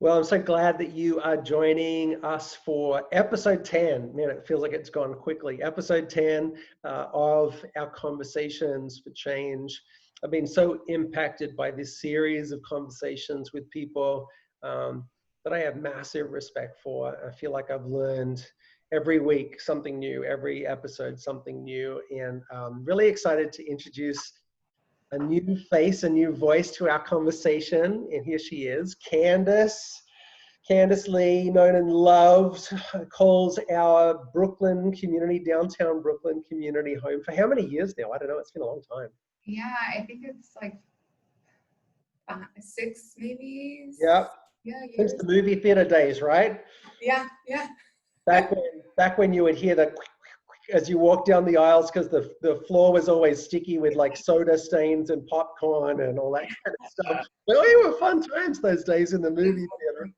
Well, I'm so glad that you are joining us for episode 10. Man, it feels like it's gone quickly. Episode 10 of our Conversations for Change. I've been so impacted by this series of conversations with people that I have massive respect for. I feel like I've learned every week something new, every episode something new, and really excited to introduce a new face, a new voice to our conversation. And here she is, Candace Lee, known and loved, calls our Brooklyn community, downtown Brooklyn community home for how many years now? I don't know, it's been a long time. Yeah, I think it's like 6 maybe. Yeah, Yeah, since years. the movie theater days, right? Yeah. Back when you would hear the as you walk down the aisles, because the floor was always sticky with like soda stains and popcorn and all that kind of stuff. But they were fun times those days in the movie theater.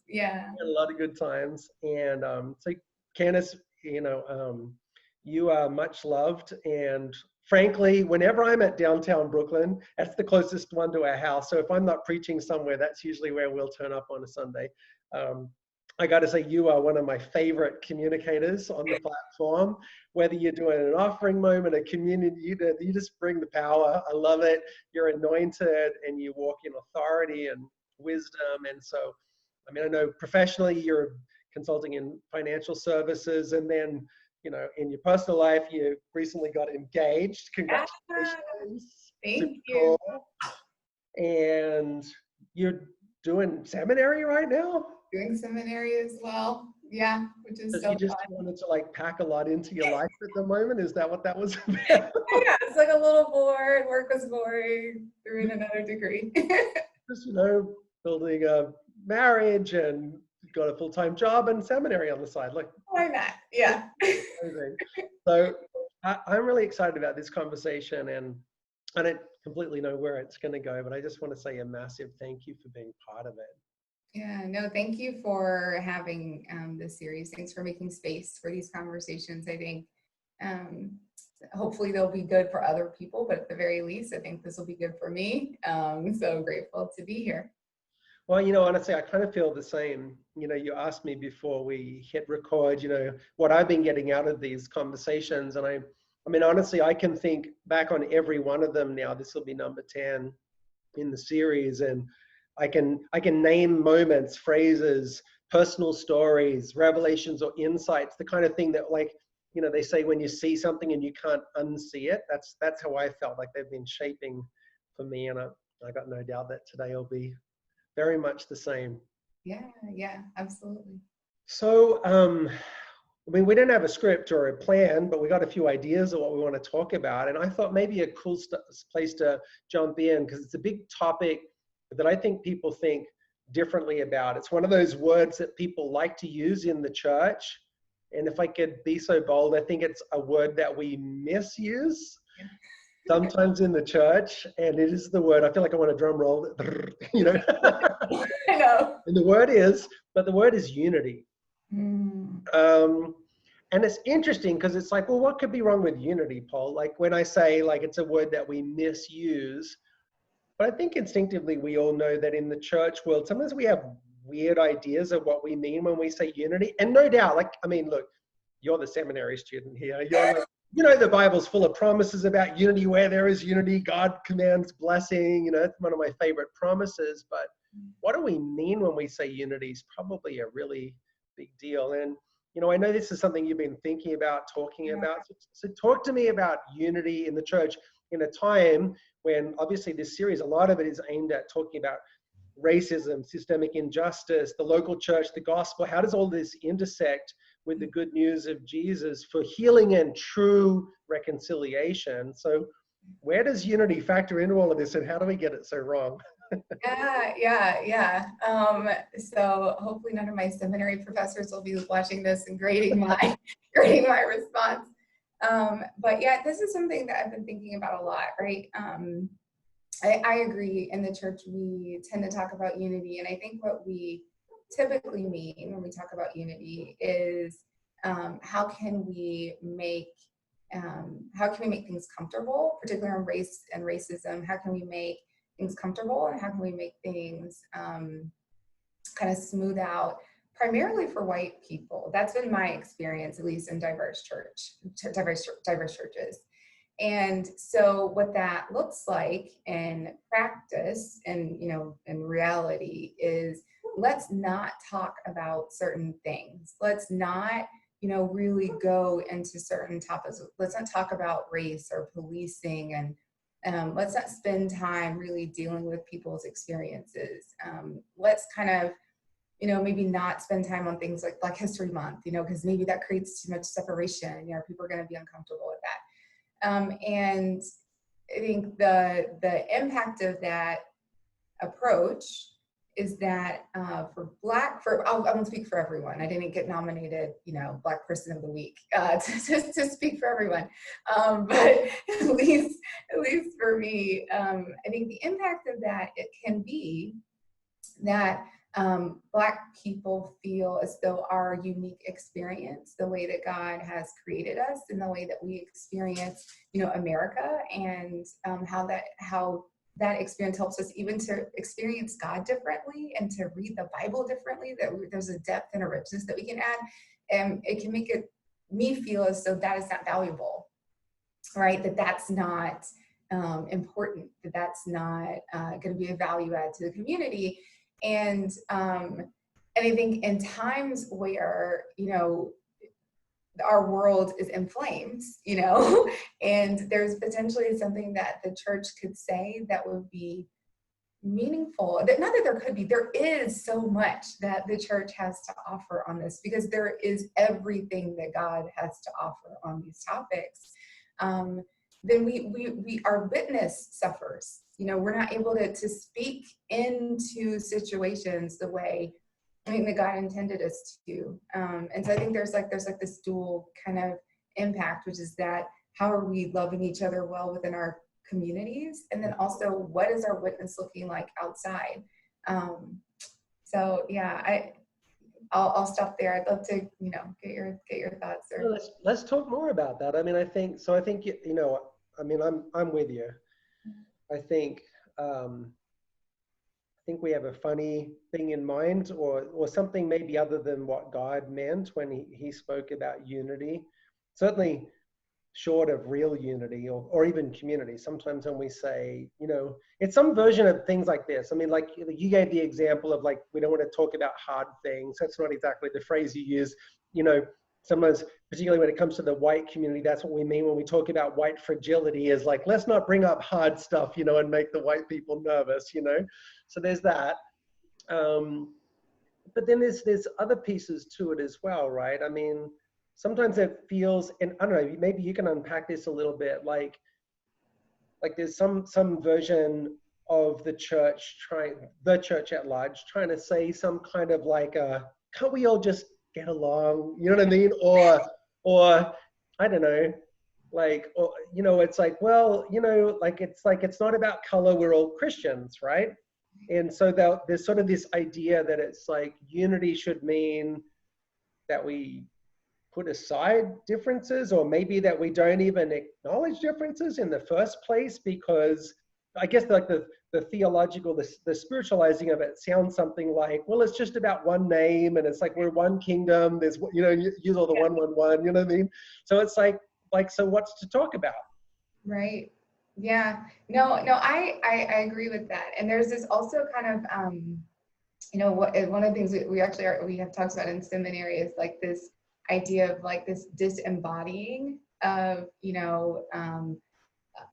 Yeah. A lot of good times. And so Candace, you are much loved. And frankly, whenever I'm at downtown Brooklyn, that's the closest one to our house. So if I'm not preaching somewhere, that's usually where we'll turn up on a Sunday. I got to say, you are one of my favorite communicators on the platform. Whether you're doing an offering moment, a community, you just bring the power. I love it. You're anointed and you walk in authority and wisdom. And so, I mean, I know professionally you're consulting in financial services, and then, in your personal life, you recently got engaged. Congratulations. Thank you. Cool. And you're doing seminary right now? Doing seminary as well. Yeah, which is so You just fun. wanted to like pack a lot into your life at the moment? Is that what that was about? Yeah, it's like a little bored, work was boring, threw in another degree. Just, building a marriage and got a full-time job and seminary on the side. Like, why not? Yeah. So I'm really excited about this conversation, and I don't completely know where it's going to go, but I just want to say a massive thank you for being part of it. Yeah, no, thank you for having this series. Thanks for making space for these conversations. I think hopefully they'll be good for other people, but at the very least, I think this will be good for me. So grateful to be here. Well, honestly, I kind of feel the same. You asked me before we hit record, what I've been getting out of these conversations. And I mean, honestly, I can think back on every one of them now. This will be number 10 in the series. And I can name moments, phrases, personal stories, revelations or insights, the kind of thing that, like, they say when you see something and you can't unsee it. That's how I felt like they've been shaping for me. And I got no doubt that today will be very much the same. Yeah, absolutely. So, I mean, we didn't have a script or a plan, but we got a few ideas of what we want to talk about. And I thought maybe a cool place to jump in, because it's a big topic that I think people think differently about. It's one of those words that people like to use in the church. And if I could be so bold, I think it's a word that we misuse sometimes in the church. And it is the word, I feel like I want a drum roll, I know. And the word is unity. And it's interesting because it's like, well, what could be wrong with unity, Paul? Like when I say like it's a word that we misuse, but I think instinctively we all know that in the church world, sometimes we have weird ideas of what we mean when we say unity. And no doubt, like, I mean, look, you're the seminary student here. You're like, the Bible's full of promises about unity. Where there is unity, God commands blessing. It's one of my favorite promises. But what do we mean when we say unity is probably a really big deal. And, I know this is something you've been thinking about, talking about. So talk to me about unity in the church in a time when obviously this series, a lot of it is aimed at talking about racism, systemic injustice, the local church, the gospel. How does all this intersect with the good news of Jesus for healing and true reconciliation? So where does unity factor into all of this, and how do we get it so wrong? Yeah. So hopefully none of my seminary professors will be watching this and grading my response. But yeah, this is something that I've been thinking about a lot, right? I agree. In the church, we tend to talk about unity, and I think what we typically mean when we talk about unity is how can we make things comfortable, particularly on race and racism? How can we make things comfortable, and how can we make things kind of smooth out, primarily for white people. That's been my experience, at least in diverse churches. And so what that looks like in practice and, in reality is, let's not talk about certain things. Let's not, really go into certain topics. Let's not talk about race or policing, and let's not spend time really dealing with people's experiences. Let's kind of, maybe not spend time on things like Black History Month, because maybe that creates too much separation. People are going to be uncomfortable with that. And I think the impact of that approach is that I won't speak for everyone. I didn't get nominated, Black Person of the Week to speak for everyone. But at least for me, I think the impact of that, it can be that Black people feel as though our unique experience, the way that God has created us and the way that we experience, America, and how that experience helps us even to experience God differently and to read the Bible differently, that there's a depth and a richness that we can add. And it can make me feel as though that is not valuable, right? That's not important, that's not going to be a value add to the community. And I think in times where, our world is in flames, and there's potentially something that the church could say that would be meaningful. Not that there could be, there is so much that the church has to offer on this, because there is everything that God has to offer on these topics. Then our witness suffers. We're not able to speak into situations the way that God intended us to. And so I think there's this dual kind of impact, which is that how are we loving each other well within our communities? And then also, what is our witness looking like outside? So yeah, I'll stop there. I'd love to, get your thoughts. Or Well, let's talk more about that. I think I'm with you. I think we have a funny thing in mind, or something maybe other than what God meant when he spoke about unity. Certainly short of real unity or even community. Sometimes when we say, it's some version of things like this. Like you gave the example of we don't want to talk about hard things. That's not exactly the phrase you use. Sometimes, particularly when it comes to the white community, that's what we mean when we talk about white fragility, is let's not bring up hard stuff, and make the white people nervous, So there's that. But then there's other pieces to it as well, right? Sometimes it feels, and I don't know, maybe you can unpack this a little bit, like there's some version of the church at large trying to say some kind of can't we all just get along? You know what I mean? Or I don't know, it's it's not about color, we're all Christians, right? And so there's sort of this idea that it's unity should mean that we put aside differences, or maybe that we don't even acknowledge differences in the first place, because I guess the theological, the spiritualizing of it sounds something like, well, it's just about one name, and it's we're one kingdom. There's, use all the 111, you know what I mean? So it's so what's to talk about? Right. Yeah. No, I agree with that. And there's this also kind of, one of the things we have talked about in seminary is this idea of this disembodying of,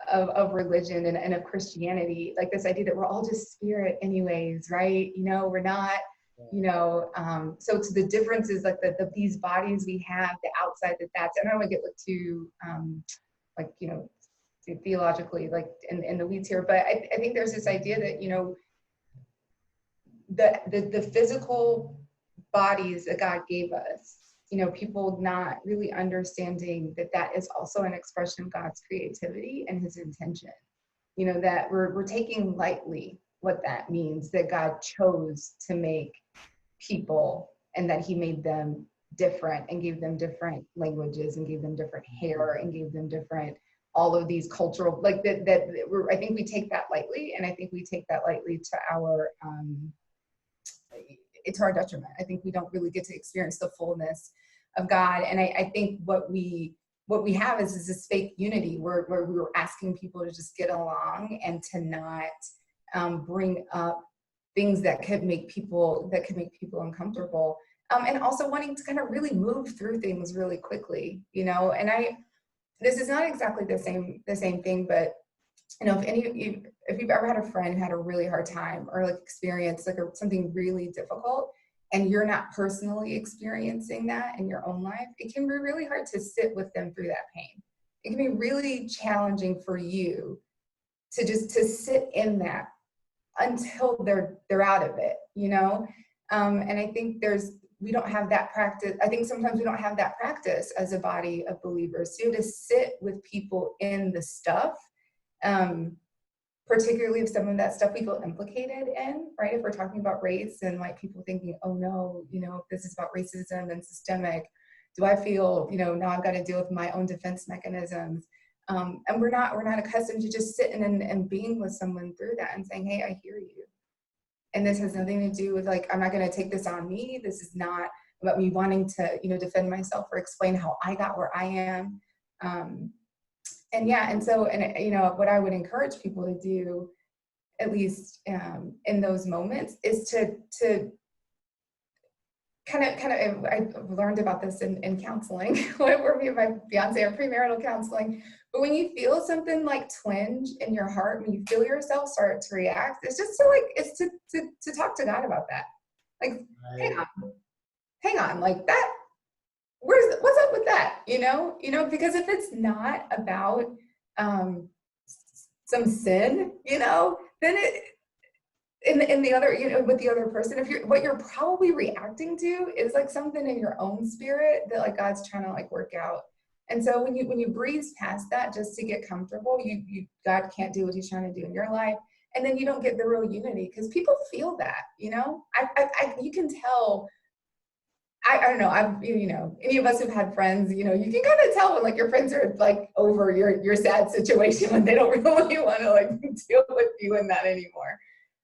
of religion and of Christianity, this idea that we're all just spirit anyways, right? We're not, so it's the differences, these bodies we have, the outside that's, and I don't want to get too, theologically, in the weeds here, but I think there's this idea that, the physical bodies that God gave us, people not really understanding that is also an expression of God's creativity and his intention, that we're taking lightly what that means, that God chose to make people and that he made them different and gave them different languages and gave them different hair and gave them different, all of these cultural, I think we take that lightly, and I think we take that lightly to our, it's to our detriment. I think we don't really get to experience the fullness of God. And I think what we have is this fake unity where we were asking people to just get along and to not bring up things that could make people uncomfortable. And also wanting to kind of really move through things really quickly, you know. And this is not exactly the same thing, but you know, if you've ever had a friend who had a really hard time or like experienced like something really difficult, and you're not personally experiencing that in your own life, it can be really hard to sit with them through that pain. It can be really challenging for you to sit in that until they're out of it, you know. And I think we don't have that practice. I think sometimes we don't have that practice as a body of believers to sit with people in the stuff, particularly if some of that stuff we feel implicated in, right? If we're talking about race and like people thinking, oh no, you know, if this is about racism and systemic, do I feel, you know, now I've got to deal with my own defense mechanisms. And we're not accustomed to just sitting and being with someone through that and saying, hey, I hear you. And this has nothing to do with like, I'm not going to take this on me. This is not about me wanting to, you know, defend myself or explain how I got where I am. And yeah, and you know, what I would encourage people to do, at least in those moments, is to kind of, I've learned about this in counseling, where me and my fiance are premarital counseling. But when you feel something like twinge in your heart, when you feel yourself start to react, it's just to talk to God about that. Like, right. hang on, like that. What's up with that? You know, because if it's not about some sin, you know, then in the other, you know, with the other person, what you're probably reacting to is like something in your own spirit that like God's trying to like work out. And so when you breeze past that just to get comfortable, God can't do what he's trying to do in your life. And then you don't get the real unity because people feel that, you know. You can tell. I don't know. You know, any of us who've had friends, you know, you can kind of tell when like your friends are like over your sad situation when they don't really want to like deal with you in that anymore.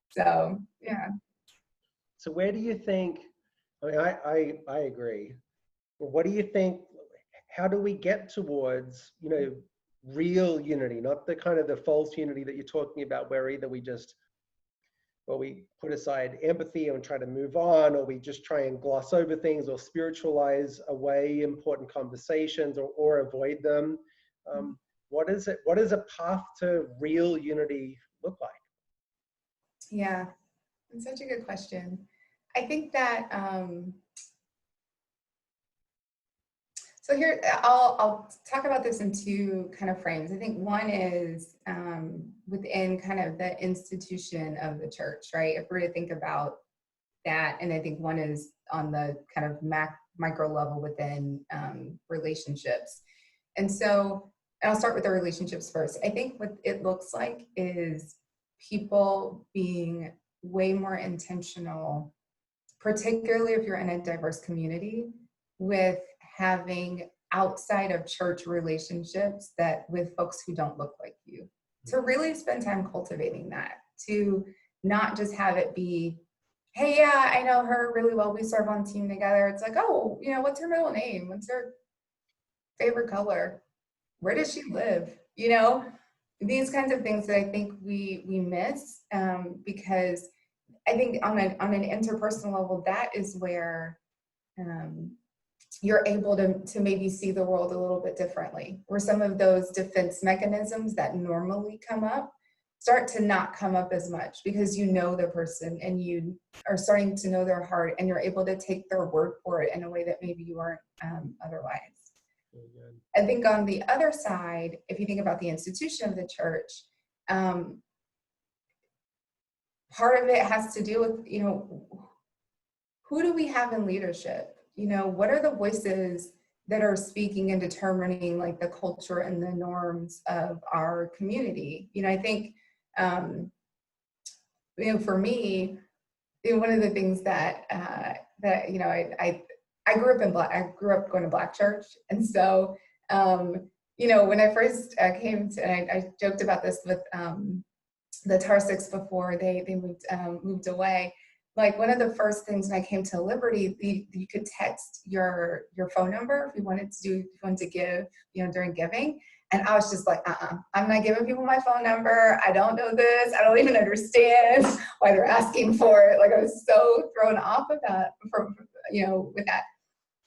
So yeah. So where do you think? I mean, I agree. But what do you think? How do we get towards, you know, real unity, not the kind of the false unity that you're talking about, where either we put aside empathy and try to move on, or we just try and gloss over things or spiritualize away important conversations or avoid them. What does a path to real unity look like? Yeah, it's such a good question. I think that, so here, I'll talk about this in two kind of frames. I think one is within kind of the institution of the church, right? If we're to think about that, and I think one is on the kind of micro level within relationships. And so I'll start with the relationships first. I think what it looks like is people being way more intentional, particularly if you're in a diverse community, with having outside of church relationships with folks who don't look like you, to really spend time cultivating that, to not just have it be, hey, yeah, I know her really well, we serve on team together. It's like, oh, you know, what's her middle name? What's her favorite color? Where does she live? You know, these kinds of things that I think we miss, because I think on an interpersonal level, that is where you're able to maybe see the world a little bit differently, where some of those defense mechanisms that normally come up start to not come up as much, because you know the person and you are starting to know their heart, and you're able to take their word for it in a way that maybe you weren't otherwise. I think on the other side, if you think about the institution of the church, part of it has to do with, you know, who do we have in leadership? You know, what are the voices that are speaking and determining like the culture and the norms of our community? You know, I think, you know, for me, you know, one of the things that you know, I grew up going to Black church, and so you know, when I first came to, and I joked about this with the Tarsics before they moved away. like one of the first things when I came to Liberty, you could text your phone number if you wanted to give, during giving. And I was just like, I'm not giving people my phone number. I don't know this. I don't even understand why they're asking for it. Like I was so thrown off of that with that.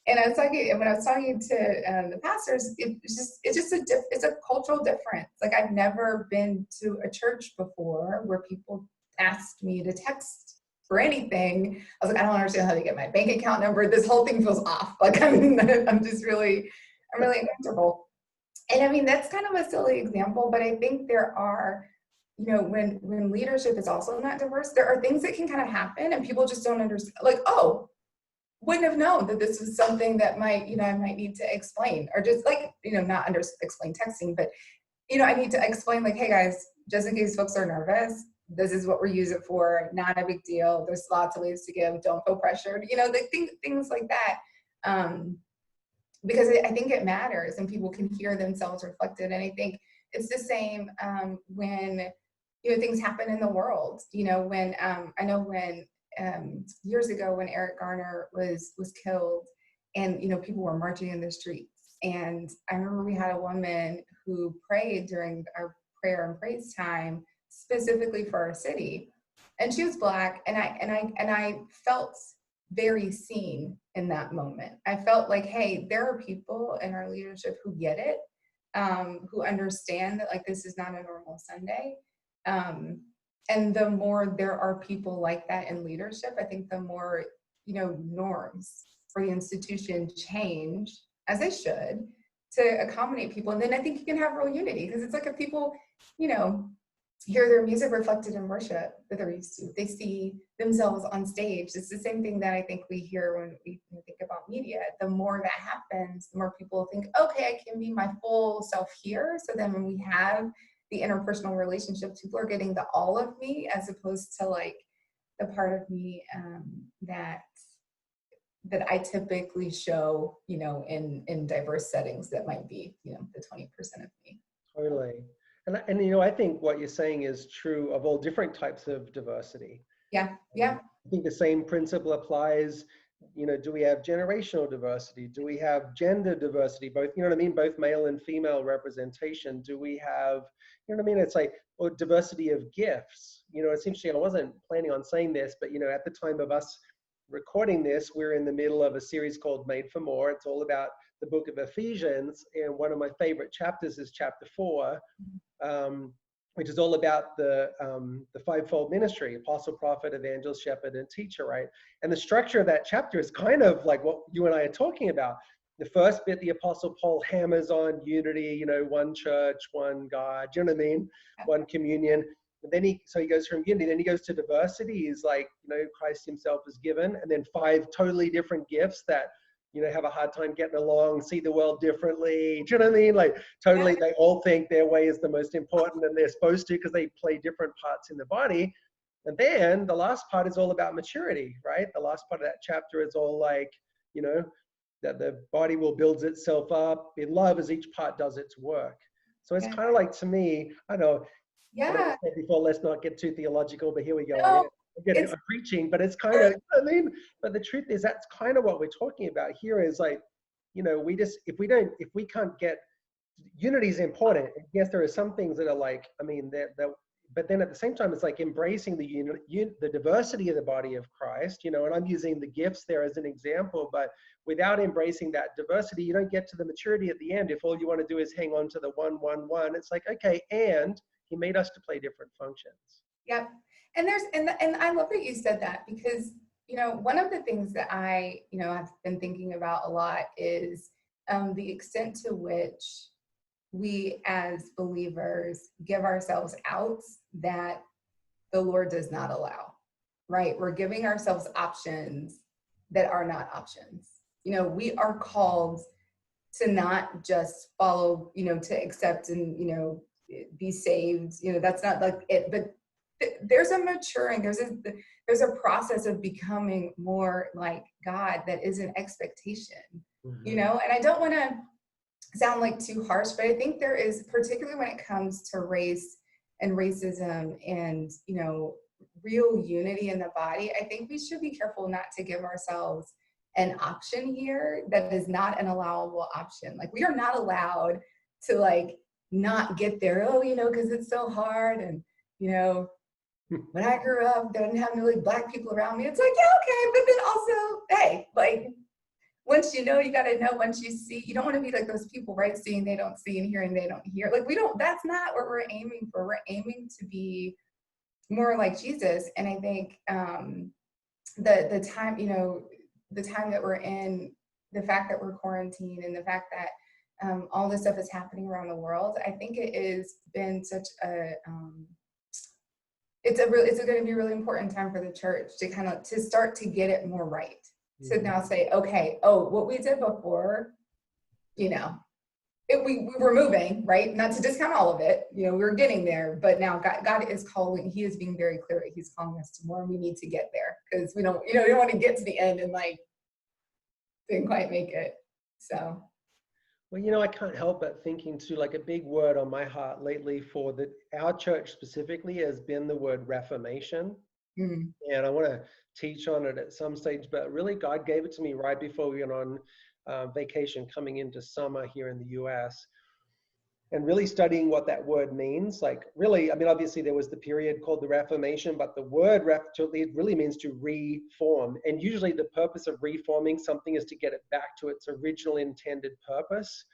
And when I was talking to the pastors, it's a cultural difference. Like I've never been to a church before where people asked me to text for anything. I was like, I don't understand how to get my bank account number. This whole thing feels off. Like I'm really uncomfortable. And I mean, that's kind of a silly example, but I think there are, when leadership is also not diverse, there are things that can kind of happen and people just don't understand. Like, oh, wouldn't have known that this was something that I might need to explain, or just like, not explain texting, but, I need to explain like, hey guys, just in case folks are nervous, this is what we're using it for, not a big deal. There's lots of ways to give, don't feel pressured, things like that. Because I think it matters and people can hear themselves reflected. And I think it's the same when, things happen in the world, when I know when years ago when Eric Garner was killed and, people were marching in the streets. And I remember we had a woman who prayed during our prayer and praise time specifically for our city. And she was Black. And I felt very seen in that moment. I felt like, hey, there are people in our leadership who get it, who understand that like this is not a normal Sunday. And the more there are people like that in leadership, I think the more, norms for the institution change, as they should, to accommodate people. And then I think you can have real unity, because it's like if people, hear their music reflected in worship that they're used to, they see themselves on stage. It's the same thing that I think we hear when we think about media. The more that happens, the more people think, okay, I can be my full self here. So then when we have the interpersonal relationships, people are getting the all of me as opposed to like the part of me that I typically show, in diverse settings that might be, the 20% of me. Totally. And I think what you're saying is true of all different types of diversity. Yeah. Yeah. I think the same principle applies. Do we have generational diversity? Do we have gender diversity? Both, both male and female representation. Do we have, it's like, or diversity of gifts. It's interesting. I wasn't planning on saying this, but, at the time of us recording this, we're in the middle of a series called Made for More. It's all about the book of Ephesians. And one of my favorite chapters is chapter 4. Which is all about the fivefold ministry: apostle, prophet, evangelist, shepherd, and teacher, right? And the structure of that chapter is kind of like what you and I are talking about. The first bit, the apostle Paul hammers on unity, one church, one God, do you know what I mean? One communion. And then he goes from unity, then he goes to diversity. He's like, Christ himself is given, and then 5 totally different gifts that have a hard time getting along, see the world differently. Do you know what I mean? Like totally, they all think their way is the most important and they're supposed to because they play different parts in the body. And then the last part is all about maturity, right? The last part of that chapter is all like, that the body will build itself up in love as each part does its work. So it's kind of like, to me, I know, I said before, let's not get too theological, but here we go. No. I'm preaching, but it's kind of, but the truth is that's kind of what we're talking about here is like, if we can't get, unity is important. Yes, there are some things that are like, but then at the same time, it's like embracing the diversity of the body of Christ, and I'm using the gifts there as an example, but without embracing that diversity, you don't get to the maturity at the end. If all you want to do is hang on to the one, it's like, okay, and he made us to play different functions. Yep. And and I love that you said that, because, one of the things that I, have been thinking about a lot is the extent to which we as believers give ourselves outs that the Lord does not allow, right? We're giving ourselves options that are not options. We are called to not just follow, to accept and, be saved. That's not like it, but there's a maturing, there's a process of becoming more like God that is an expectation, and I don't want to sound like too harsh, but I think there is, particularly when it comes to race and racism and, real unity in the body, I think we should be careful not to give ourselves an option here that is not an allowable option. Like, we are not allowed to like not get there, oh, you know, because it's so hard. And, you know, when I grew up, there didn't have no like Black people around me. It's like, yeah, okay. But then also, hey, like, once you know, you got to know. Once you see, you don't want to be like those people, right? Seeing they don't see and hearing they don't hear. Like, we don't, that's not what we're aiming for. We're aiming to be more like Jesus. And I think the time, you know, the time that we're in, the fact that we're quarantined and the fact that all this stuff is happening around the world, I think it has been such a, it's going to be a really important time for the church to kind of, to start to get it more right. So now say, okay, oh, what we did before, you know, we were moving, right? Not to discount all of it, you know, we were getting there, but now God is calling, he is being very clear that he's calling us to more, and we need to get there, because we don't, you know, we don't want to get to the end and like, didn't quite make it, so. Well, you know, I can't help but thinking too, like a big word on my heart lately for our church specifically has been the word reformation. And I want to teach on it at some stage, but really God gave it to me right before we went on vacation coming into summer here in the US, and really studying what that word means. Like, really, I mean, obviously there was the period called the Reformation, but the word it really means to reform. And usually the purpose of reforming something is to get it back to its original intended purpose.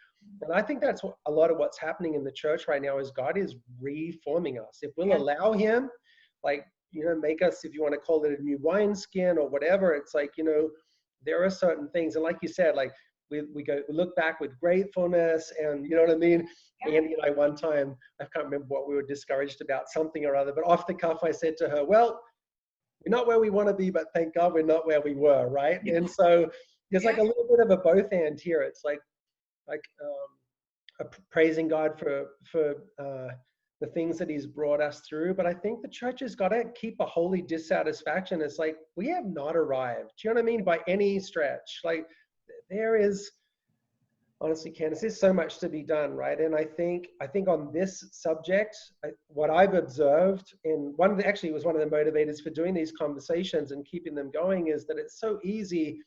And I think that's a lot of what's happening in the church right now is God is reforming us. If we'll allow him, like, you know, make us, if you want to call it a new wineskin or whatever, it's like, you know, there are certain things. And like you said, like we look back with gratefulness, and you know what I mean? Andy and I one time, I can't remember what we were discouraged about, something or other, but off the cuff, I said to her, well, we're not where we want to be, but thank God we're not where we were, right? And so there's like a little bit of a both and here. It's like praising God for the things that he's brought us through. But I think the church has got to keep a holy dissatisfaction. It's like, we have not arrived. Do you know what I mean? By any stretch. Like, there is, honestly, Candace, there's so much to be done, right? And I think on this subject, what I've observed, and actually was one of the motivators for doing these conversations and keeping them going, is that it's so easy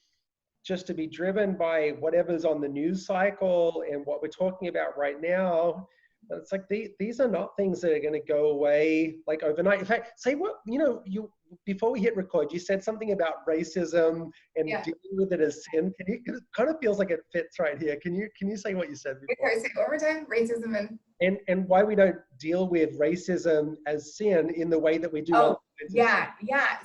just to be driven by whatever's on the news cycle and what we're talking about right now. But it's like, these are not things that are going to go away like overnight. In fact, say what, you know, before we hit record, you said something about racism and dealing with it as sin. It kind of feels like it fits right here. Can you say what you said before? Sorry, say it one more time. Racism and why we don't deal with racism as sin in the way that we do. Oh, yeah.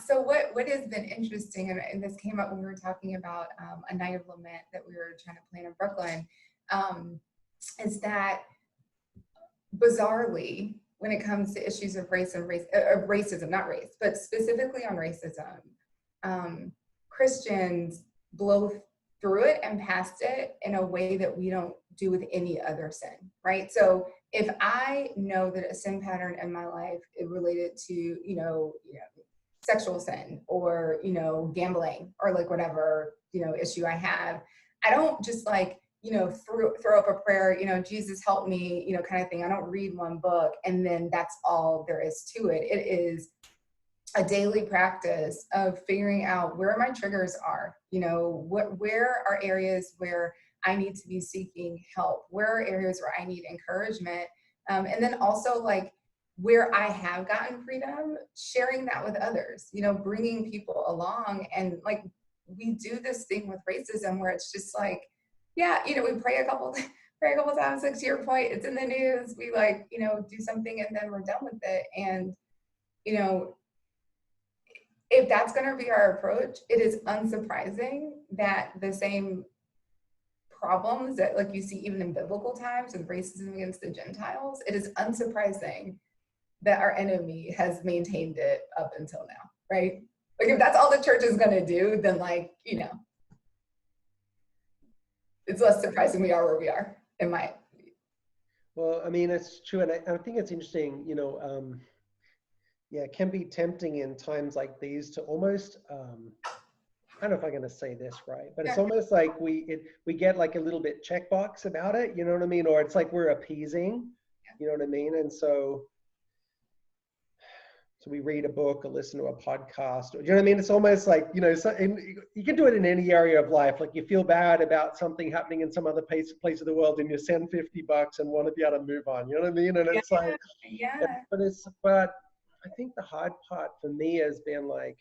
So what has been interesting, and this came up when we were talking about a night of lament that we were trying to plan in Brooklyn, is that bizarrely, when it comes to issues of racism, not race, but specifically on racism, Christians blow through it and past it in a way that we don't do with any other sin, right? So if I know that a sin pattern in my life is related to, you know, sexual sin or, you know, gambling or like whatever, you know, issue I have, I don't just like, you know, throw up a prayer, you know, Jesus help me, you know, kind of thing. I don't read one book and then that's all there is to it. It is a daily practice of figuring out where my triggers are, you know, where are areas where I need to be seeking help, where are areas where I need encouragement, and then also like where I have gotten freedom, sharing that with others, you know, bringing people along. And like, we do this thing with racism where it's just like, yeah, you know, we pray a couple times, like to your point, it's in the news, we like, you know, do something and then we're done with it. And, you know, if that's going to be our approach, it is unsurprising that the same problems that like you see even in biblical times with racism against the Gentiles, it is unsurprising that our enemy has maintained it up until now, right? Like, if that's all the church is going to do, then like, you know, it's less surprising we are where we are, in my. Well, I mean, it's true. And I think it's interesting, you know, yeah, it can be tempting in times like these to almost, I don't know if I'm going to say this right, but it's almost like we get like a little bit checkbox about it, you know what I mean? Or it's like we're appeasing, you know what I mean? And so So we read a book or listen to a podcast, or, you know what I mean? It's almost like, you know, so, and you can do it in any area of life. Like you feel bad about something happening in some other place of the world and you send $50 and want to be able to move on, you know what I mean? And it's like, Yeah. but I think the hard part for me has been like,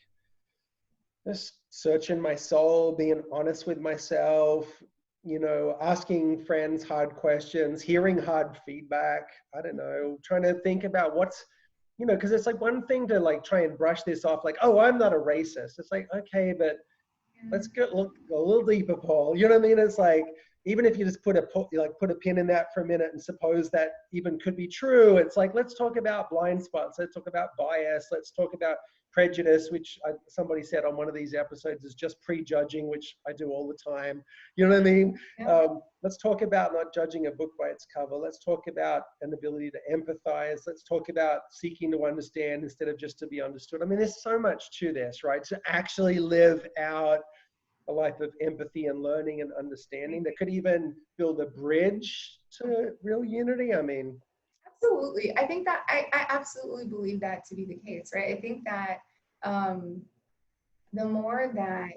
just searching my soul, being honest with myself, you know, asking friends hard questions, hearing hard feedback. I don't know, trying to think about what's, you know, because it's like one thing to like try and brush this off, like, oh, I'm not a racist. It's like, okay, but let's look a little deeper, Paul. You know what I mean? It's like, even if you just put a pin in that for a minute and suppose that even could be true, it's like, let's talk about blind spots. Let's talk about bias. Let's talk about prejudice, which somebody said on one of these episodes is just prejudging, which I do all the time. You know what I mean? Yeah. Let's talk about not judging a book by its cover. Let's talk about an ability to empathize. Let's talk about seeking to understand instead of just to be understood. I mean, there's so much to this, right? To actually live out a life of empathy and learning and understanding that could even build a bridge to real unity. I mean, Absolutely. I think that I absolutely believe that to be the case, right? I think that the more that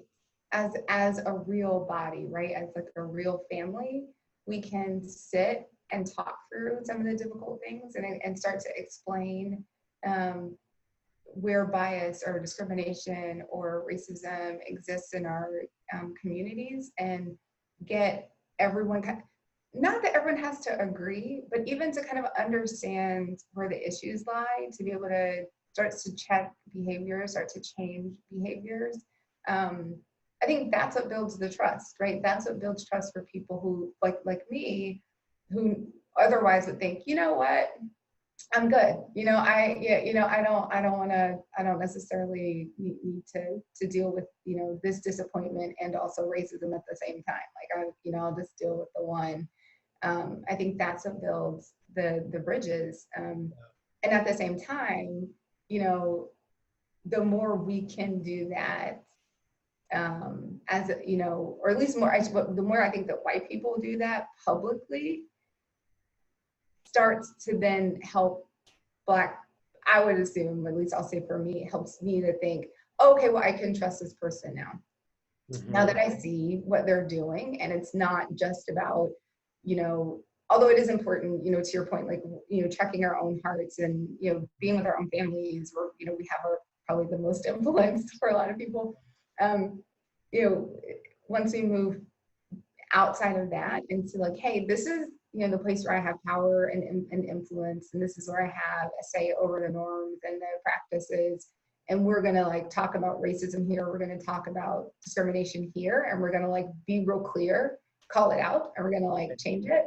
as a real body, right, as like a real family, we can sit and talk through some of the difficult things and start to explain where bias or discrimination or racism exists in our communities, and get everyone, not that everyone has to agree, but even to kind of understand where the issues lie, to be able to start to check behaviors, start to change behaviors. I think that's what builds the trust, right? That's what builds trust for people who, like me, who otherwise would think, you know what, I'm good. You know, I don't necessarily need to deal with, you know, this disappointment and also racism at the same time. Like I'll just deal with the one. I think that's what builds the bridges. And at the same time, you know, the more we can do that, as you know, or at least the more I think that white people do that publicly, starts to then help Black, I would assume, at least I'll say for me, it helps me to think, okay, well, I can trust this person now. Mm-hmm. Now that I see what they're doing, and it's not just about, you know, although it is important, you know, to your point, like, you know, checking our own hearts and, you know, being with our own families, where, you know, we have probably the most influence for a lot of people. You know, once we move outside of that into like, hey, this is, you know, the place where I have power and influence, and this is where I have a say over the norms and the practices, and we're gonna like talk about racism here, we're gonna talk about discrimination here, and we're gonna like be real clear, call it out, and we're gonna like change it.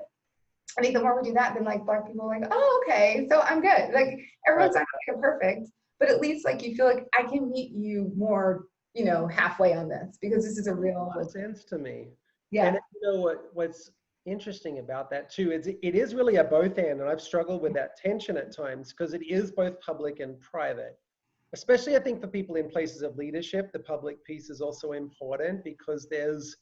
I think the more we do that, then like Black people are like, oh, okay, so I'm good. Like everyone's not gonna get perfect, but at least like you feel like I can meet you more, you know, halfway on this, because this is a real sense to me. Yeah. And you know what's interesting about that too is it is really a both and I've struggled with that tension at times, because it is both public and private. Especially I think for people in places of leadership, the public piece is also important, because there's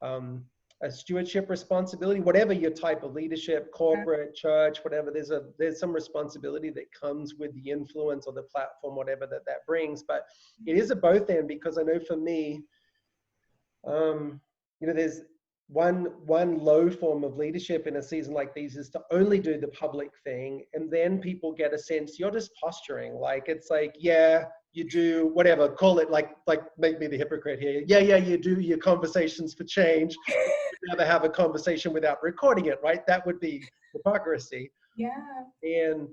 a stewardship responsibility, whatever your type of leadership, corporate, church, whatever, there's some responsibility that comes with the influence or the platform, whatever that brings. But it is a both and, because I know for me, you know, there's one low form of leadership in a season like these is to only do the public thing, and then people get a sense you're just posturing. Like it's like, yeah, you do whatever, call it like make me the hypocrite here. Yeah, you do your conversations for change. You'd rather have a conversation without recording it, right? That would be hypocrisy. Yeah. And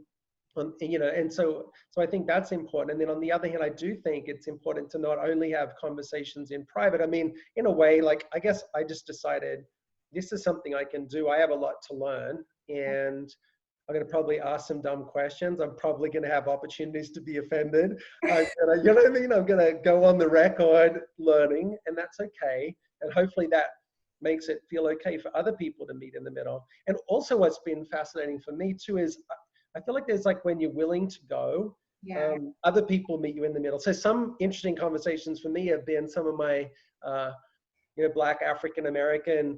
you know, and so I think that's important. And then on the other hand, I do think it's important to not only have conversations in private. I mean, in a way, like, I guess I just decided this is something I can do. I have a lot to learn, and I'm going to probably ask some dumb questions. I'm probably going to have opportunities to be offended. You know what I mean? I'm going to go on the record learning, and that's okay. And hopefully that makes it feel okay for other people to meet in the middle. And also what's been fascinating for me too is I feel like there's like, when you're willing to go, other people meet you in the middle. So some interesting conversations for me have been some of my, you know, Black African-American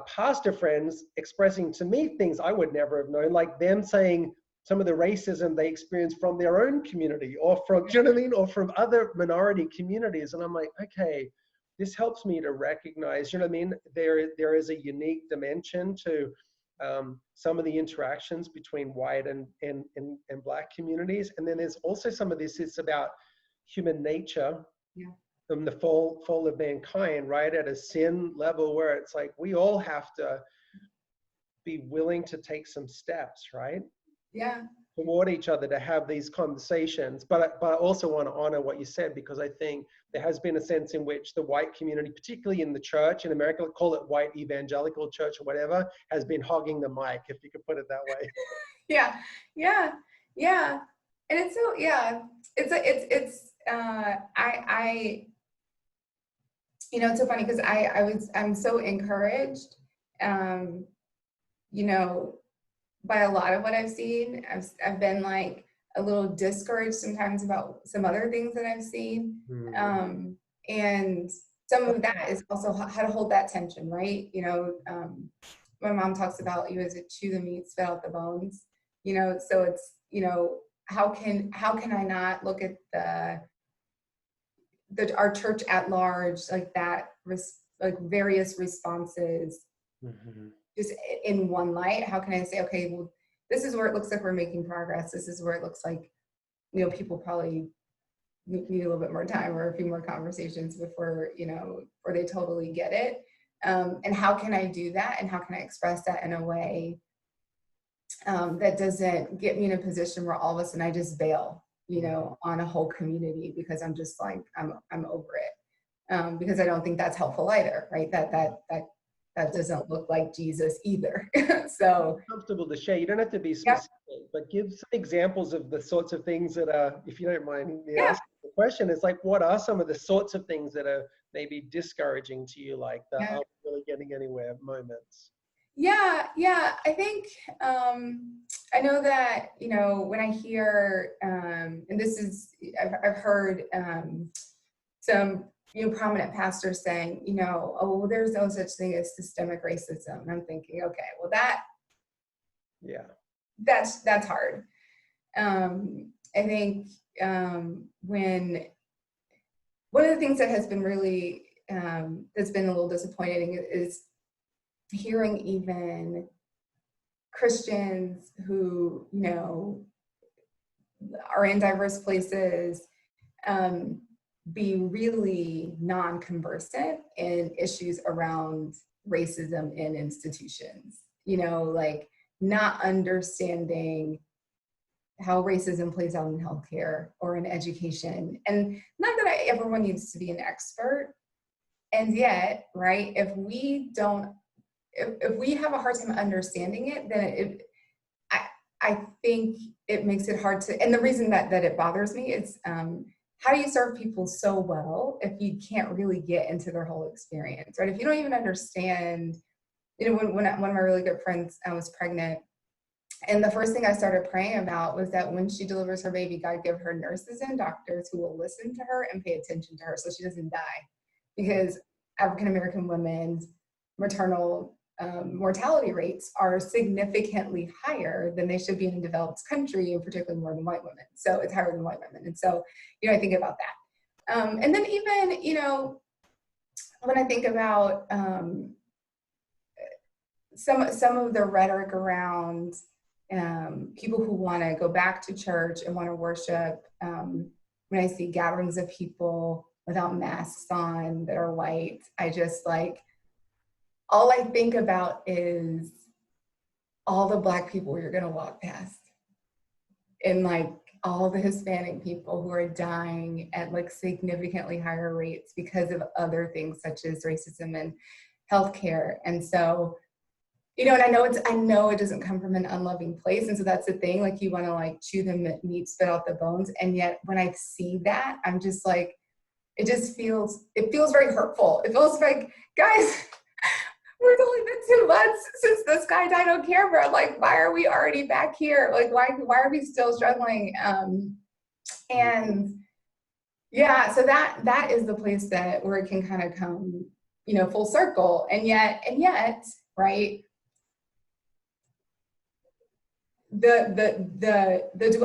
pastor friends expressing to me things I would never have known, like them saying some of the racism they experience from their own community, or from, do you know what I mean, or from other minority communities. And I'm like, okay, this helps me to recognize, you know what I mean, there is a unique dimension to some of the interactions between white and Black communities. And then there's also some of this, it's about human nature. Yeah. From the fall of mankind, right, at a sin level, where it's like we all have to be willing to take some steps, right? Yeah. Toward each other, to have these conversations. But I also want to honor what you said, because I think there has been a sense in which the white community, particularly in the church in America, call it white evangelical church or whatever, has been hogging the mic, if you could put it that way. Yeah. Yeah. Yeah. And it's so, yeah, you know, it's so funny because I'm so encouraged, you know, by a lot of what I've seen. I've been like a little discouraged sometimes about some other things that I've seen. And some of that is also how to hold that tension, right? You know, my mom talks about, you as it chew the meat, spit out the bones, you know, so it's, you know, how can I not look at our church at large, like that, like various responses, just in one light? How can I say, okay, well, this is where it looks like we're making progress. This is where it looks like, you know, people probably need a little bit more time or a few more conversations before, you know, or they totally get it. And how can I do that? And how can I express that in a way that doesn't get me in a position where all of a sudden I just bail, you know, on a whole community because I'm just like, I'm over it. Because I don't think that's helpful either, right? That doesn't look like Jesus either. So it's comfortable to share. You don't have to be specific, but give some examples of the sorts of things that are, if you don't mind me asking the question, it's like, what are some of the sorts of things that are maybe discouraging to you, like the aren't really getting anywhere moments? Yeah, I think I know that, you know, when I hear and this is, I've heard some, you know, prominent pastors saying, you know, oh, well, there's no such thing as systemic racism. And I'm thinking, okay, well, that's hard. I think when one of the things that has been really that's been a little disappointing is hearing even Christians who, you know, are in diverse places be really non-conversant in issues around racism in institutions, you know, like not understanding how racism plays out in healthcare or in education. And not that everyone needs to be an expert. And yet, right, if we have a hard time understanding it, then I think it makes it hard to, and the reason that it bothers me is how do you serve people so well if you can't really get into their whole experience, right? If you don't even understand, you know, when one of my really good friends was pregnant, and the first thing I started praying about was that when she delivers her baby, God give her nurses and doctors who will listen to her and pay attention to her so she doesn't die. Because African-American women's maternal mortality rates are significantly higher than they should be in a developed country, and particularly more than white women. So it's higher than white women. And so, you know, I think about that. And then even, you know, when I think about some of the rhetoric around people who want to go back to church and want to worship, when I see gatherings of people without masks on that are white, I just like, all I think about is all the Black people you're going to walk past, and like all the Hispanic people who are dying at like significantly higher rates because of other things such as racism and healthcare. And so, you know, and I know it doesn't come from an unloving place. And so that's the thing, like you want to like chew the meat, spit out the bones. And yet when I see that, I'm just like, it feels very hurtful. It feels like, guys, it's only been 2 months since this guy died on camera. Like, why are we already back here? Like, why are we still struggling? And yeah, so that is the place where it can kind of come, you know, full circle. And yet, right? there's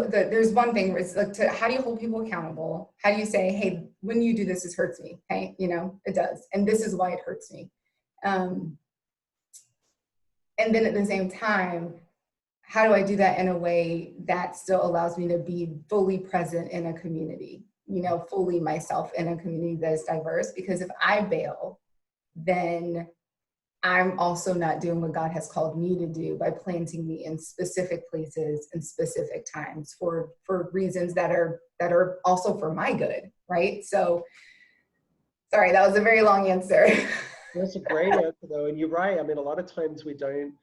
one thing where it's like, how do you hold people accountable? How do you say, hey, when you do this, this hurts me. Okay, it does, and this is why it hurts me. And then at the same time, how do I do that in a way that still allows me to be fully present in a community, fully myself in a community that is diverse? Because if I bail, then I'm also not doing what God has called me to do by planting me in specific places and specific times for reasons that are also for my good, right? So, sorry, that was a very long answer. That's a great answer though, and you're right. I mean, a lot of times we don't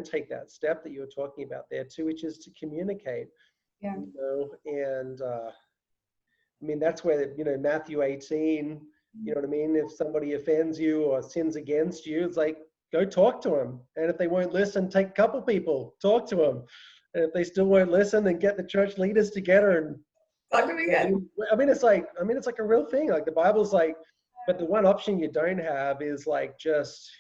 take that step that you were talking about there too, which is to communicate. Yeah. And I mean, that's where, Matthew 18, you know what I mean? If somebody offends you or sins against you, it's like, go talk to them. And if they won't listen, take a couple people, talk to them. And if they still won't listen, then get the church leaders together and talk to me again. I mean, it's like a real thing. Like the Bible's like, but the one option you don't have is like just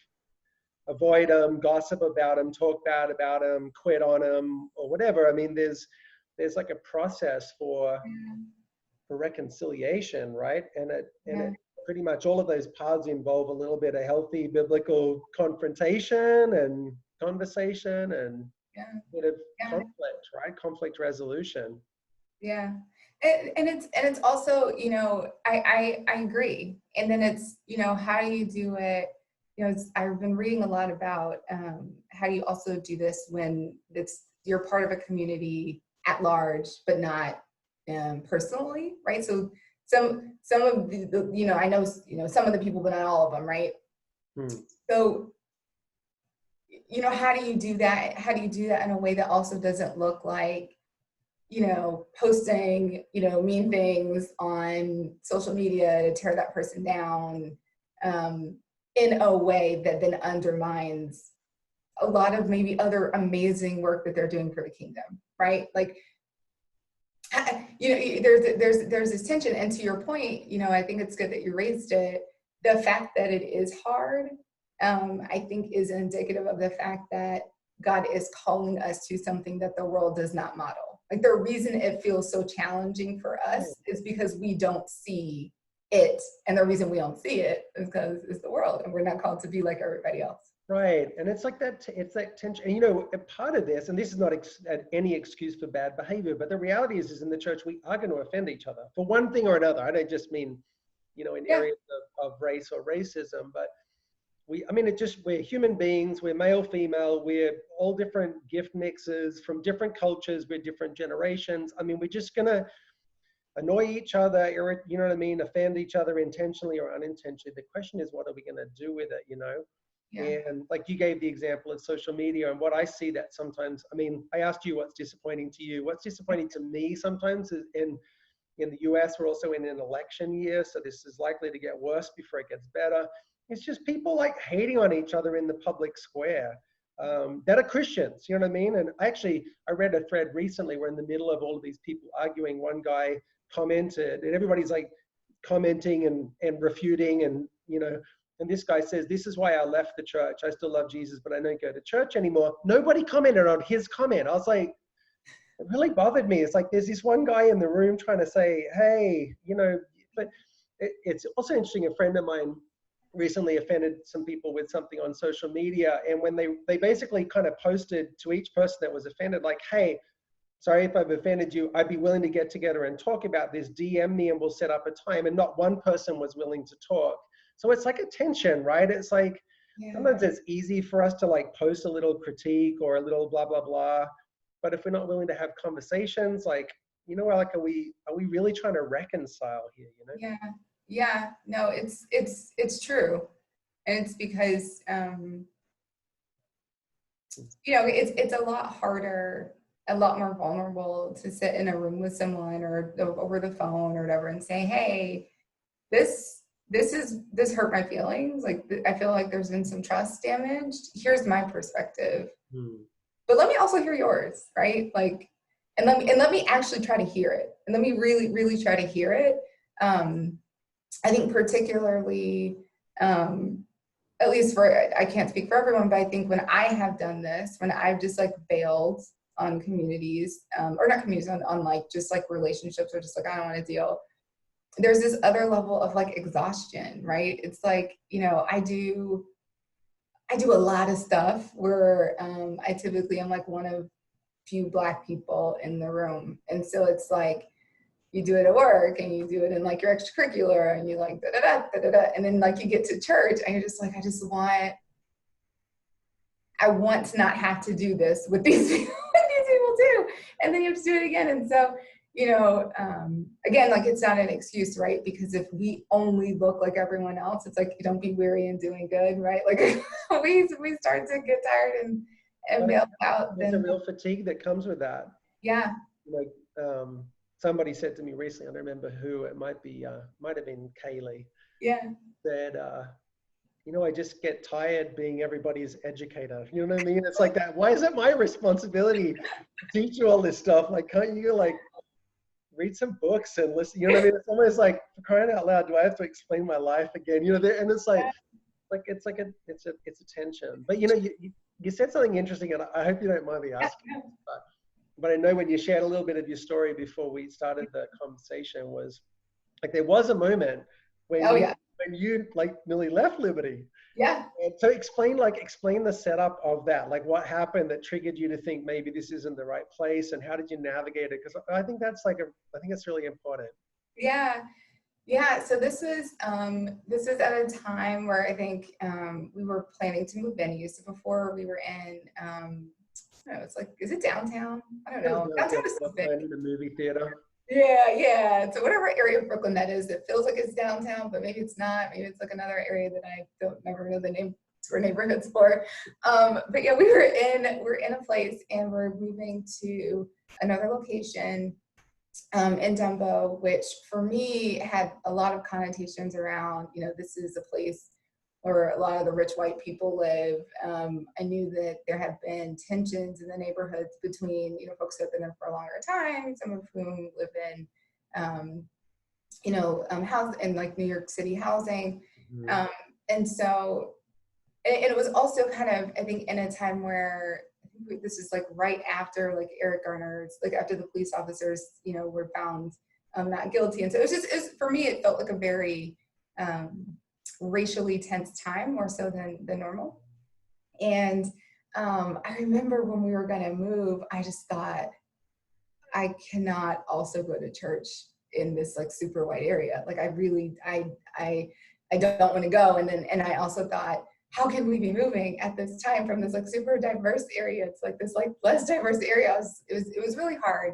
avoid them, gossip about them, talk bad about them, quit on them, or whatever. I mean, there's like a process for reconciliation, right? And it pretty much all of those paths involve a little bit of healthy biblical confrontation and conversation and bit of conflict, right? Conflict resolution. Yeah. And it's also, I agree. And then it's, how do you do it? I've been reading a lot about how do you also do this when you're part of a community at large, but not personally, right? So some of the I know, some of the people, but not all of them, right? So, how do you do that? How do you do that in a way that also doesn't look like, posting, mean things on social media to tear that person down in a way that then undermines a lot of maybe other amazing work that they're doing for the kingdom, right? Like, there's this tension. And to your point, I think it's good that you raised it. The fact that it is hard, I think is indicative of the fact that God is calling us to something that the world does not model. Like the reason it feels so challenging for us is because we don't see it. And the reason we don't see it is because it's the world and we're not called to be like everybody else. Right. And it's like that, it's that tension. And, a part of this, and this is not any excuse for bad behavior, but the reality is in the church, we are going to offend each other for one thing or another. I don't just mean, in areas of race or racism, but we're human beings, we're male, female, we're all different gift mixes from different cultures, we're different generations. I mean, we're just going to annoy each other, offend each other intentionally or unintentionally. The question is, what are we going to do with it, And like you gave the example of social media, and what I see that sometimes, I asked you what's disappointing to you. What's disappointing to me sometimes is in the US, we're also in an election year, so this is likely to get worse before it gets better. It's just people like hating on each other in the public square that are Christians, you know what I mean? And I read a thread recently where in the middle of all of these people arguing, one guy commented, and everybody's like commenting and refuting, and and this guy says, this is why I left the church. I still love Jesus, but I don't go to church anymore. Nobody commented on his comment. I was like, it really bothered me. It's like there's this one guy in the room trying to say, hey, but it's also interesting. A friend of mine recently offended some people with something on social media. And when they basically kind of posted to each person that was offended, like, hey, sorry if I've offended you. I'd be willing to get together and talk about this. DM me and we'll set up a time. And not one person was willing to talk. So it's like a tension, right? It's like, sometimes it's easy for us to like post a little critique or a little blah, blah, blah. But if we're not willing to have conversations, like, like, are we really trying to reconcile here, Yeah, no, it's true. And it's because, it's a lot harder, a lot more vulnerable to sit in a room with someone or over the phone or whatever and say, hey, this hurt my feelings. Like, I feel like there's been some trust damaged. Here's my perspective. But let me also hear yours, right? Like, and let me actually try to hear it. And let me really, really try to hear it. I think particularly, at least I can't speak for everyone, but I think when I have done this, when I've just like bailed on communities, or not communities, on like just like relationships, or just like, I don't want to deal. There's this other level of like exhaustion, right? It's like, you know, I do a lot of stuff where I typically am like one of few Black people in the room. And so it's like, you do it at work and you do it in like your extracurricular and you like da da da da da da, and then like you get to church and you're just like, I want to not have to do this with these people, these people too. And then you have to do it again. And so, you know, again, like it's not an excuse, right? Because if we only look like everyone else, it's like, don't be weary in doing good, right? Like we start to get tired and bail out. There's a real fatigue that comes with that. Yeah. Like somebody said to me recently, I don't remember who, it might have been Kaylee. Yeah. Said, you know, I just get tired being everybody's educator. You know what I mean? It's like that. Why is it my responsibility to teach you all this stuff? Like, can't you like read some books and listen? You know what I mean? It's almost like, for crying out loud, do I have to explain my life again? You know, and it's like it's a tension. But you know, you said something interesting, and I hope you don't mind me asking. But I know when you shared a little bit of your story before we started the conversation, was like there was a moment when when you like nearly left Liberty. Yeah. And so explain the setup of that. Like what happened that triggered you to think maybe this isn't the right place, and how did you navigate it? Because I think that's really important. Yeah. Yeah. So this was at a time where I think we were planning to move venues. So before we were in I don't know, it's like, is it downtown? I don't know. Downtown is so big. The movie theater. Yeah. So whatever area of Brooklyn that is, it feels like it's downtown, but maybe it's not. Maybe it's like another area that I don't never know the name for neighborhoods for. But yeah, we're in a place and we're moving to another location in Dumbo, which for me had a lot of connotations around, you know, this is a place where a lot of the rich white people live. I knew that there have been tensions in the neighborhoods between, you know, folks who have been there for a longer time, some of whom live in, house in like New York City housing. Mm-hmm. And so, and it was also kind of, I think, in a time where, I think this is like right after like Eric Garner's, like after the police officers, you know, were found not guilty. And so for me, it felt like a very, racially tense time, more so than normal. And I remember when we were going to move, I just thought, I cannot also go to church in this like super white area. Like I don't want to go. And I also thought, how can we be moving at this time from this like super diverse area? It's like this like less diverse area. It was really hard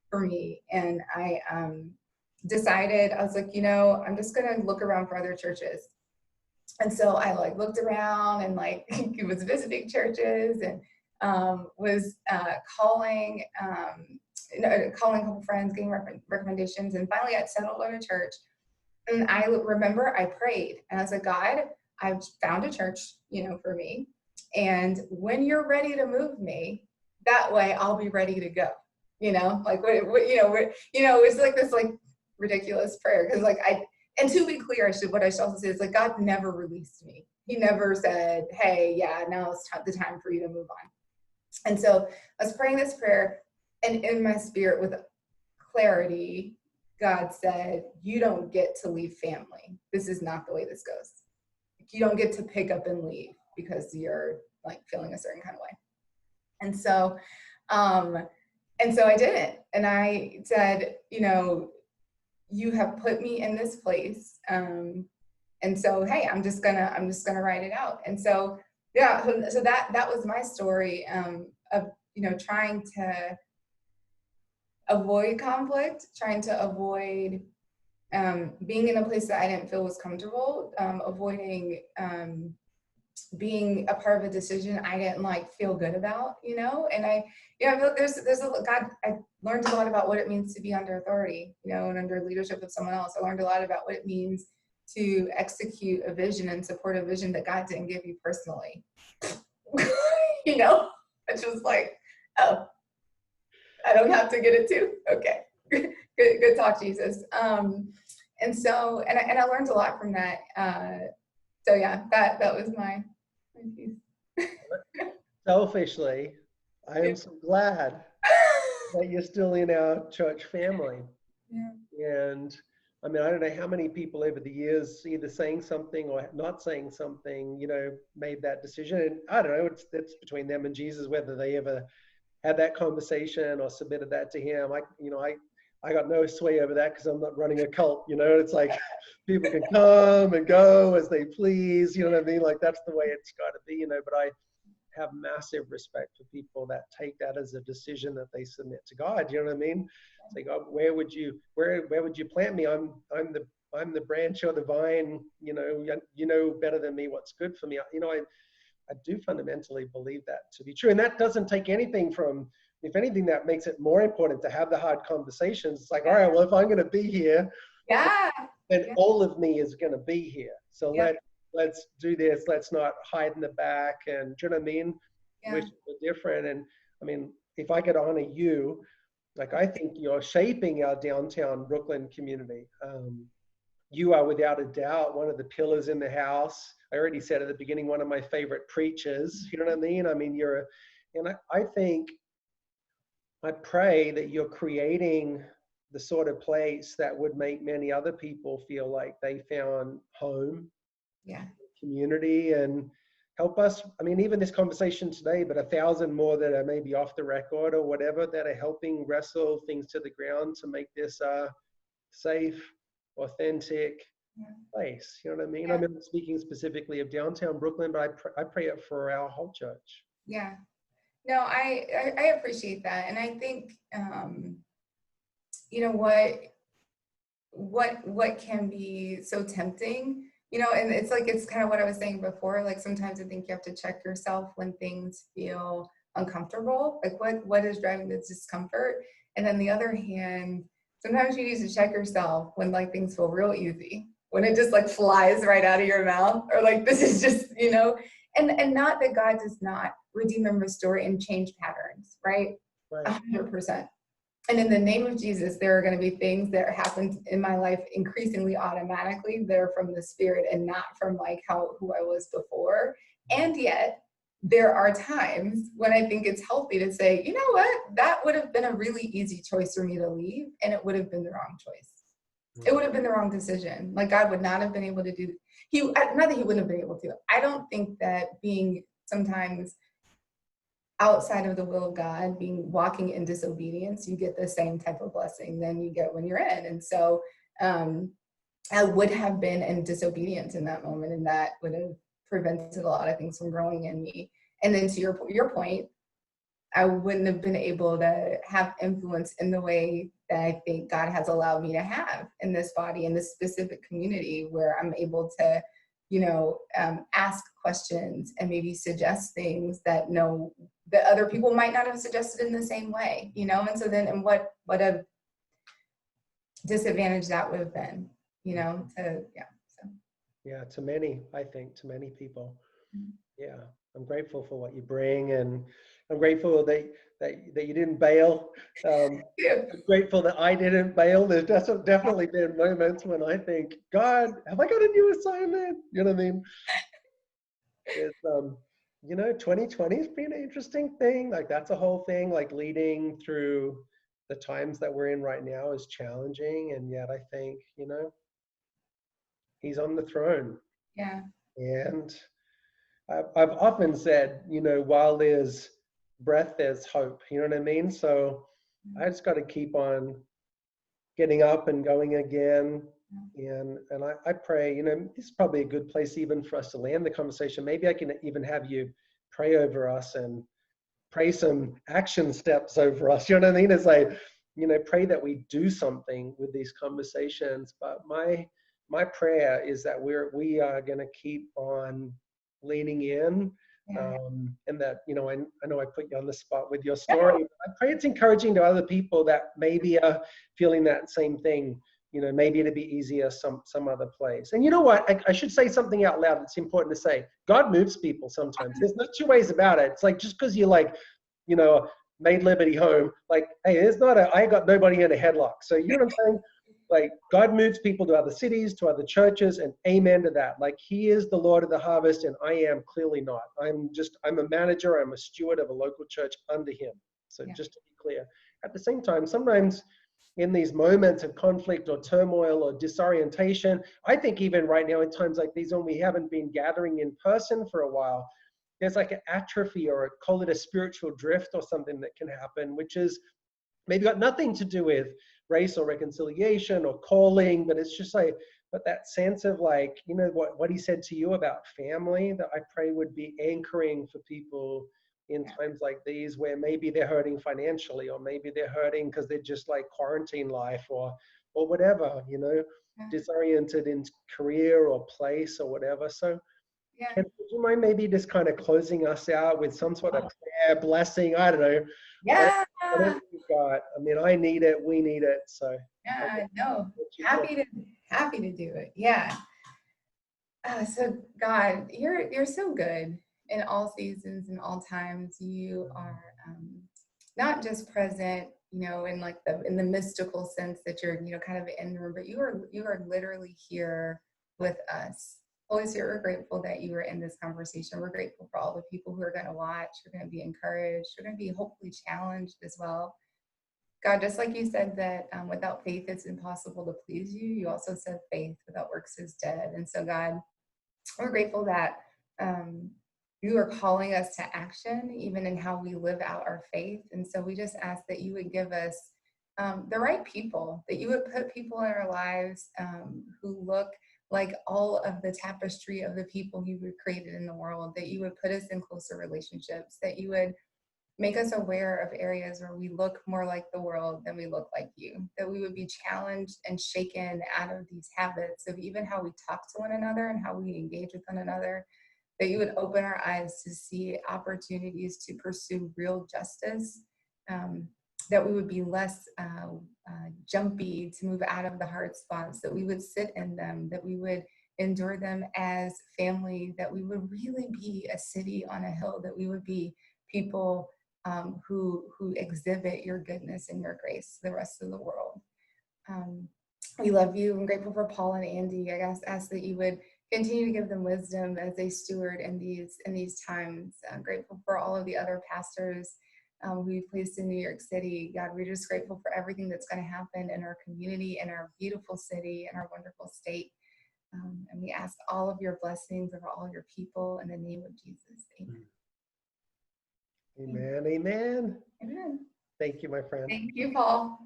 for me. And I decided, I was like, you know, I'm just going to look around for other churches. And so I like looked around and like was visiting churches and was calling a couple friends, getting recommendations, and finally I settled on a church. And I remember I prayed and I was like, God, I've found a church, you know, for me. And when you're ready to move me, that way I'll be ready to go. You know, like it's like this like ridiculous prayer because like and to be clear, what I should also say is like God never released me. He never said, hey, yeah, now it's the time for you to move on. And so I was praying this prayer, and in my spirit with clarity, God said, you don't get to leave family. This is not the way this goes. You don't get to pick up and leave because you're like feeling a certain kind of way. And so I didn't. And I said, you know, you have put me in this place. And so, hey, I'm just gonna write it out. And so, yeah, so that was my story of, you know, trying to avoid conflict, trying to avoid being in a place that I didn't feel was comfortable, avoiding being a part of a decision I didn't like feel good about, you know. And I learned a lot about what it means to be under authority, you know, and under leadership of someone else. I learned a lot about what it means to execute a vision and support a vision that God didn't give you personally. You know, it's just like, oh, I don't have to get it too. Okay, good talk, Jesus. And so, and I learned a lot from that. So yeah, that was my piece. Selfishly, I am so glad that you're still in our church family. Yeah. And I mean, I don't know how many people over the years either saying something or not saying something, made that decision. And I don't know, it's between them and Jesus whether they ever had that conversation or submitted that to him. I got no sway over that because I'm not running a cult. It's like people can come and go as they please. You know what I mean? Like that's the way it's got to be. But I have massive respect for people that take that as a decision that they submit to God. You know what I mean? It's like, oh, where would you plant me? I'm the branch or the vine. You know better than me what's good for me. I do fundamentally believe that to be true, and that doesn't take anything from. If anything, that makes it more important to have the hard conversations. It's like, all right, well, if I'm going to be here, then all of me is going to be here. So let's do this. Let's not hide in the back. And do you know what I mean? Yeah. Which are different. And I mean, if I could honor you, like I think you're shaping our downtown Brooklyn community. You are without a doubt one of the pillars in the house. I already said at the beginning, one of my favorite preachers. You know what I mean? I mean, I pray that you're creating the sort of place that would make many other people feel like they found home, community, and help us. I mean, even this conversation today, but 1,000 more that are maybe off the record or whatever that are helping wrestle things to the ground to make this a safe, authentic place. You know what I mean? I'm not speaking specifically of downtown Brooklyn, but I pray it for our whole church. Yeah. No, I appreciate that. And I think, what can be so tempting, and it's kind of what I was saying before, like sometimes I think you have to check yourself when things feel uncomfortable, like what is driving the discomfort. And on the other hand, sometimes you need to check yourself when like things feel real easy, when it just like flies right out of your mouth, or like this is just, and not that God does not redeem and restore and change patterns, right? 100%. And in the name of Jesus, there are going to be things that happen in my life increasingly automatically. They're from the Spirit and not from like who I was before. And yet there are times when I think it's healthy to say, you know what, that would have been a really easy choice for me to leave, and it would have been the wrong choice. It would have been the wrong decision. Like God would not have been able to do. Not that he wouldn't have been able to. I don't think that being sometimes outside of the will of God, walking in disobedience, you get the same type of blessing than you get when you're in. And so I would have been in disobedience in that moment, and that would have prevented a lot of things from growing in me. And then to your point, I wouldn't have been able to have influence in the way that I think God has allowed me to have in this body, in this specific community, where I'm able to, ask questions and maybe suggest things that other people might not have suggested in the same way, And so then, and what a disadvantage that would have been, Yeah, to many people. Yeah, I'm grateful for what you bring, and I'm grateful that you didn't bail. I'm grateful that I didn't bail. There's definitely been moments when I think, God, have I got a new assignment? You know what I mean? It's 2020 has been an interesting thing. Like that's a whole thing. Like leading through the times that we're in right now is challenging, and yet I think He's on the throne. Yeah. And I've often said, while there's breath, there's hope. You know what I mean? So I just got to keep on getting up and going again. And I pray, this is probably a good place even for us to land the conversation. Maybe I can even have you pray over us and pray some action steps over us. You know what I mean? It's like, pray that we do something with these conversations. But my prayer is that we are going to keep on leaning in, and that, I know I put you on the spot with your story. I pray it's encouraging to other people that maybe are feeling that same thing. Maybe it'd be easier some other place. And you know what? I should say something out loud that's important to say. God moves people sometimes. There's no two ways about it. It's like, just because you made Liberty home, like, hey, I got nobody in a headlock. So you know what I'm saying? like God moves people to other cities, to other churches, and amen to that. Like he is the Lord of the harvest, and I am clearly not. I'm a manager, I'm a steward of a local church under him. So Yeah. just to be clear. At the same time, sometimes in these moments of conflict or turmoil or disorientation, I think even right now in times like these when we haven't been gathering in person for a while, there's like an atrophy or call it a spiritual drift or something that can happen, which is maybe got nothing to do with race or reconciliation or calling, but it's just like, but that sense of like, you know, what he said to you about family, that I pray would be anchoring for people in times like these where maybe they're hurting financially, or maybe they're hurting because they're just like quarantine life or whatever, you know, disoriented in career or place or whatever. So Ken, would you mind maybe just kind of closing us out with some sort of prayer, blessing? I don't know. Yeah. Whatever you've got. I mean, I need it. We need it. So Yeah. No. Happy to do it. Yeah. So God, you're so good in all seasons and all times. You are not just present, you know, in like in the mystical sense that you're, you know, kind of in the room, but you are literally here with us. Holy Spirit, we're grateful that you were in this conversation. We're grateful for all the people who are going to watch. We're going to be encouraged. We're going to be hopefully challenged as well. God, just like you said that without faith, it's impossible to please you. You also said faith without works is dead. And so God, we're grateful that you are calling us to action, even in how we live out our faith. And so we just ask that you would give us the right people, that you would put people in our lives who look like all of the tapestry of the people you created in the world, that you would put us in closer relationships, that you would make us aware of areas where we look more like the world than we look like you, that we would be challenged and shaken out of these habits of even how we talk to one another and how we engage with one another, that you would open our eyes to see opportunities to pursue real justice, that we would be less jumpy to move out of the hard spots, that we would sit in them, that we would endure them as family, that we would really be a city on a hill, that we would be people who exhibit your goodness and your grace to the rest of the world. We love you. I'm grateful for Paul and Andy. I guess ask that you would continue to give them wisdom as they steward in these times. I'm grateful for all of the other pastors we've placed in New York City. God, we're just grateful for everything that's going to happen in our community, in our beautiful city, in our wonderful state. And we ask all of your blessings over all your people in the name of Jesus. Amen. Amen. Amen. Amen. Thank you, my friend. Thank you, Paul.